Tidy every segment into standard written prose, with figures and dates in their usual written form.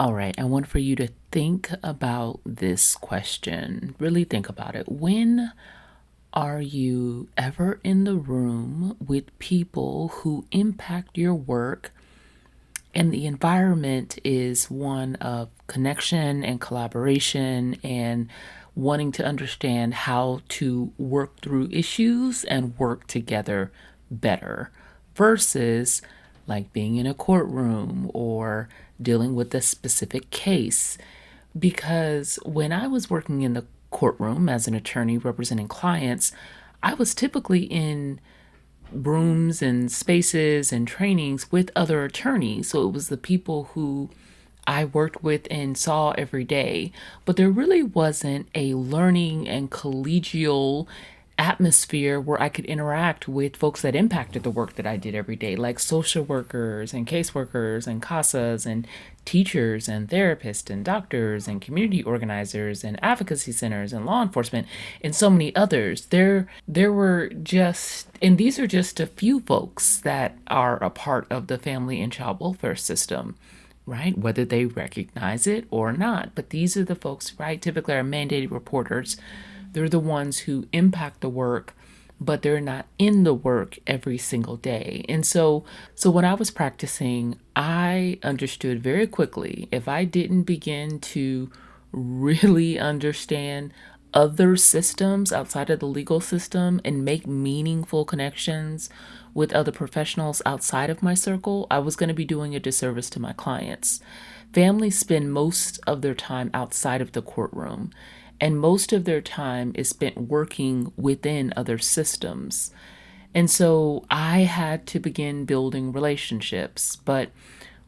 All right, I want for you to think about this question. Really think about it. When are you ever in the room with people who impact your work and the environment is one of connection and collaboration and wanting to understand how to work through issues and work together better versus like being in a courtroom or dealing with a specific case? Because when I was working in the courtroom as an attorney representing clients, I was typically in rooms and spaces and trainings with other attorneys. So it was the people who I worked with and saw every day. But there really wasn't a learning and collegial atmosphere where I could interact with folks that impacted the work that I did every day, like social workers and caseworkers and CASAs and teachers and therapists and doctors and community organizers and advocacy centers and law enforcement and so many others. There were just, and these are just a few folks that are a part of the family and child welfare system, right? Whether they recognize it or not. But these are the folks, right? Typically are mandated reporters. They're the ones who impact the work, but they're not in the work every single day. And so when I was practicing, I understood very quickly if I didn't begin to really understand other systems outside of the legal system and make meaningful connections with other professionals outside of my circle, I was going to be doing a disservice to my clients. Families spend most of their time outside of the courtroom, and most of their time is spent working within other systems. And so I had to begin building relationships. But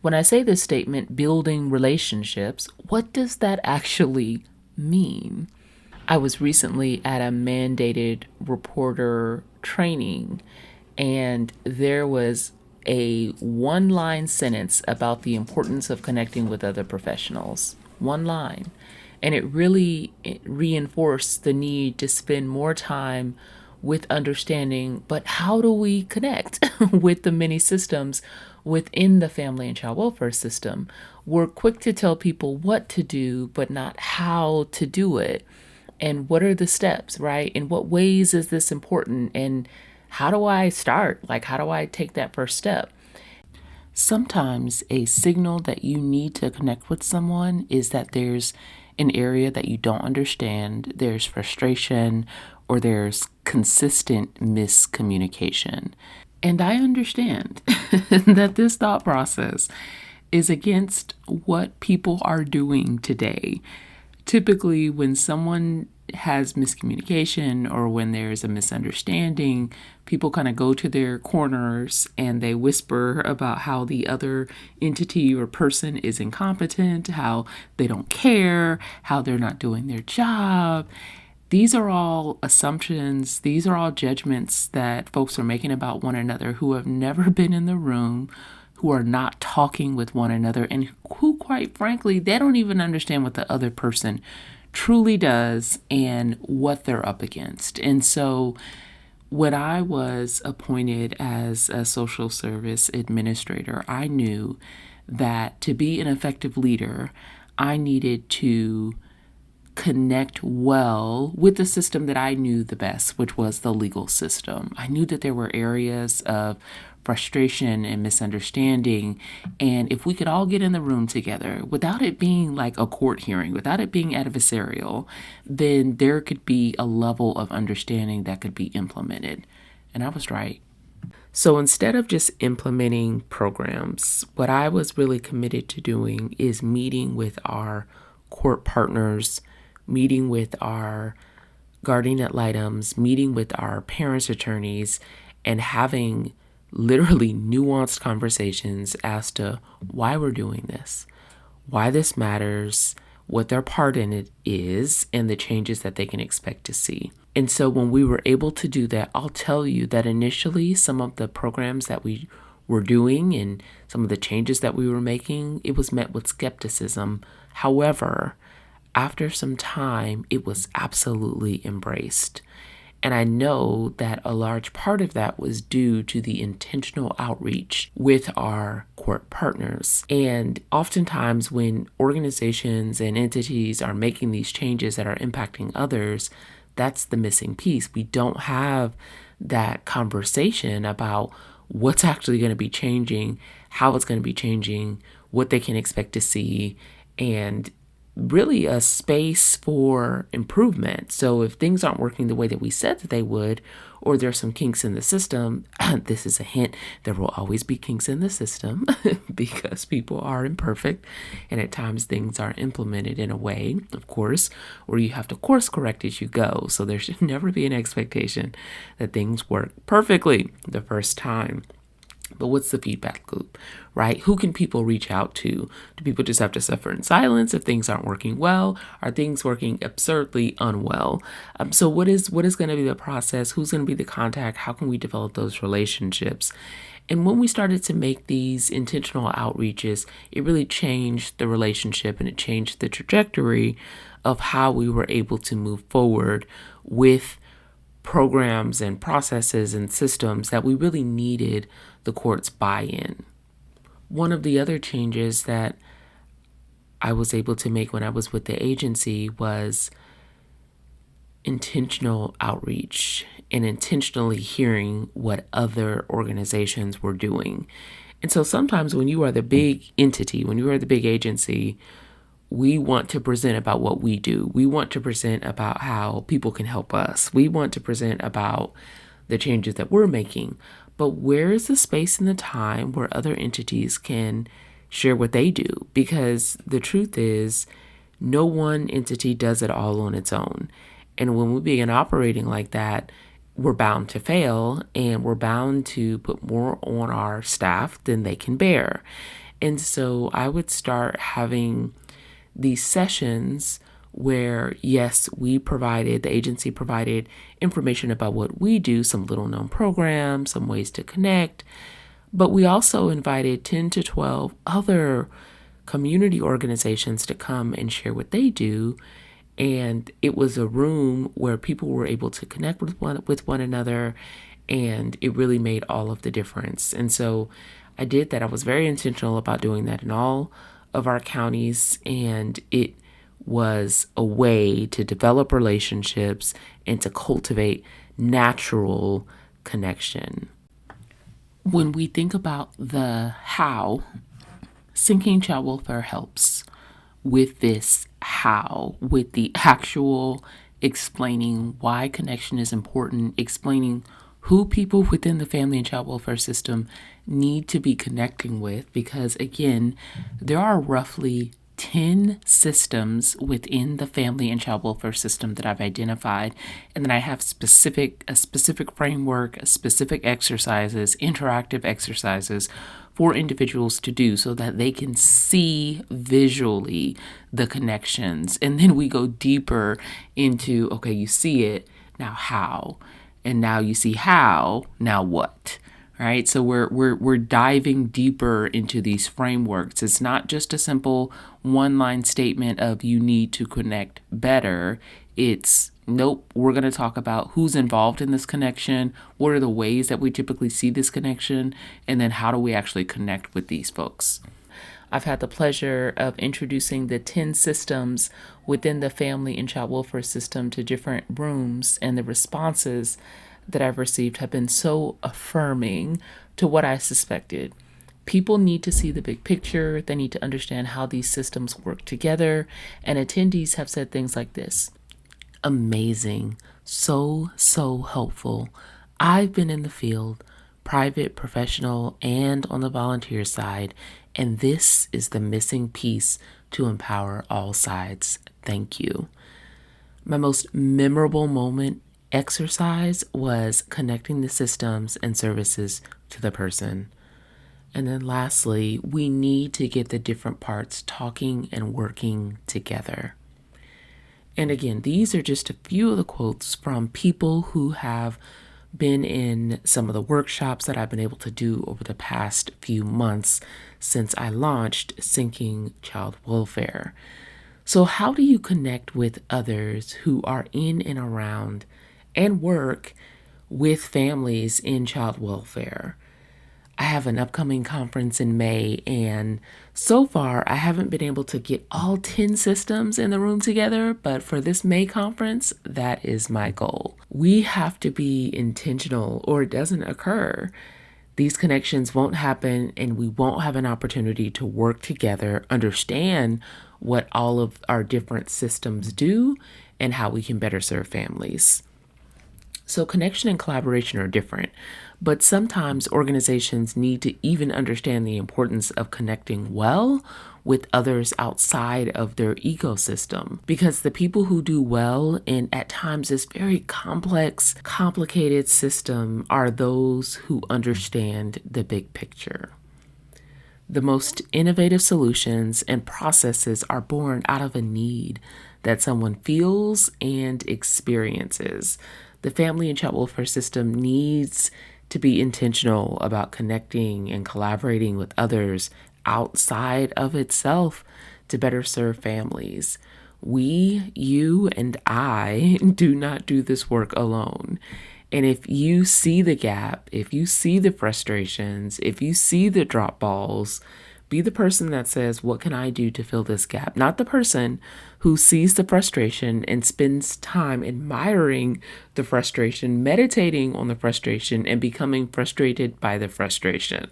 when I say this statement, building relationships, what does that actually mean? I was recently at a mandated reporter training, and there was a one line sentence about the importance of connecting with other professionals. One line. And it reinforced the need to spend more time with understanding, but how do we connect with the many systems within the family and child welfare system? We're quick to tell people what to do, but not how to do it. And what are the steps, right? In what ways is this important? And how do I start? Like, how do I take that first step? Sometimes a signal that you need to connect with someone is that there's an area that you don't understand, there's frustration, or there's consistent miscommunication. And I understand that this thought process is against what people are doing today. Typically, when someone has miscommunication or when there's a misunderstanding, people kind of go to their corners and they whisper about how the other entity or person is incompetent, how they don't care, how they're not doing their job. These are all assumptions. These are all judgments that folks are making about one another who have never been in the room, who are not talking with one another, and who, quite frankly, they don't even understand what the other person truly does and what they're up against. And so when I was appointed as a social service administrator, I knew that to be an effective leader, I needed to connect well with the system that I knew the best, which was the legal system. I knew that there were areas of frustration and misunderstanding. And if we could all get in the room together without it being like a court hearing, without it being adversarial, then there could be a level of understanding that could be implemented. And I was right. So instead of just implementing programs, what I was really committed to doing is meeting with our court partners, meeting with our guardian ad litems, meeting with our parents' attorneys, and having literally nuanced conversations as to why we're doing this, why this matters, what their part in it is, and the changes that they can expect to see. And so when we were able to do that, I'll tell you that initially some of the programs that we were doing and some of the changes that we were making, it was met with skepticism. However, after some time, it was absolutely embraced. And I know that a large part of that was due to the intentional outreach with our court partners. And oftentimes, when organizations and entities are making these changes that are impacting others, that's the missing piece. We don't have that conversation about what's actually going to be changing, how it's going to be changing, what they can expect to see, and really a space for improvement. So if things aren't working the way that we said that they would, or there's some kinks in the system, this is a hint, there will always be kinks in the system because people are imperfect. And at times things are implemented in a way, of course, where you have to course correct as you go. So there should never be an expectation that things work perfectly the first time. But what's the feedback loop, right? Who can people reach out to? Do people just have to suffer in silence if things aren't working well? Are things working absurdly unwell? So what is going to be the process? Who's going to be the contact? How can we develop those relationships? And when we started to make these intentional outreaches, it really changed the relationship and it changed the trajectory of how we were able to move forward with programs and processes and systems that we really needed the court's buy-in. One of the other changes that I was able to make when I was with the agency was intentional outreach and intentionally hearing what other organizations were doing. And so sometimes when you are the big entity, when you are the big agency, we want to present about what we do. We want to present about how people can help us. We want to present about the changes that we're making. But where is the space and the time where other entities can share what they do? Because the truth is, no one entity does it all on its own. And when we begin operating like that, we're bound to fail and we're bound to put more on our staff than they can bear. And so I would start having these sessions where, yes, the agency provided information about what we do, some little known programs, some ways to connect, but we also invited 10 to 12 other community organizations to come and share what they do. And it was a room where people were able to connect with one another, and it really made all of the difference. And so I did that. I was very intentional about doing that in all of our counties, and it was a way to develop relationships and to cultivate natural connection. When we think about the how, Sinking Child Welfare helps with this how, with the actual explaining why connection is important, explaining who people within the family and child welfare system need to be connecting with, because again, there are roughly 10 systems within the family and child welfare system that I've identified, and then I have a specific framework, specific exercises, interactive exercises for individuals to do so that they can see visually the connections. And then we go deeper into, okay, you see it, now how? And now you see how, now what? Right? So we're diving deeper into these frameworks. It's not just a simple one-line statement of you need to connect better. It's nope, we're going to talk about who's involved in this connection, what are the ways that we typically see this connection, and then how do we actually connect with these folks. I've had the pleasure of introducing the 10 systems within the family and child welfare system to different rooms, and the responses that I've received have been so affirming to what I suspected. People need to see the big picture. They need to understand how these systems work together. And attendees have said things like this: amazing, so helpful. I've been in the field, private, professional, and on the volunteer side, and this is the missing piece to empower all sides. Thank you. My most memorable moment exercise was connecting the systems and services to the person. And then lastly, we need to get the different parts talking and working together. And again, these are just a few of the quotes from people who have been in some of the workshops that I've been able to do over the past few months since I launched Sinking Child Welfare. So how do you connect with others who are in and around and work with families in child welfare. I have an upcoming conference in May, and so far I haven't been able to get all 10 systems in the room together, but for this May conference, that is my goal. We have to be intentional or it doesn't occur. These connections won't happen, and we won't have an opportunity to work together, understand what all of our different systems do, and how we can better serve families. So connection and collaboration are different, but sometimes organizations need to even understand the importance of connecting well with others outside of their ecosystem, because the people who do well in at times this very complex, complicated system are those who understand the big picture. The most innovative solutions and processes are born out of a need that someone feels and experiences. The family and child welfare system needs to be intentional about connecting and collaborating with others outside of itself to better serve families. We, you, and I do not do this work alone. And if you see the gap, if you see the frustrations, if you see the drop balls, be the person that says, what can I do to fill this gap? Not the person who sees the frustration and spends time admiring the frustration, meditating on the frustration, and becoming frustrated by the frustration.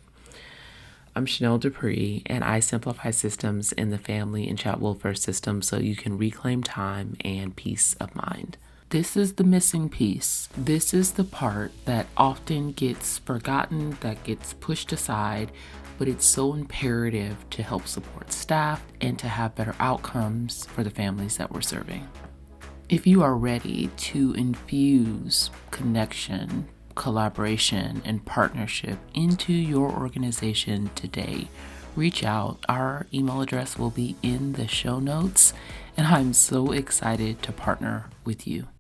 I'm Chanel Dupree, and I simplify systems in the family and child welfare system so you can reclaim time and peace of mind. This is the missing piece. This is the part that often gets forgotten, that gets pushed aside, but it's so imperative to help support staff and to have better outcomes for the families that we're serving. If you are ready to infuse connection, collaboration, and partnership into your organization today, reach out. Our email address will be in the show notes, and I'm so excited to partner with you.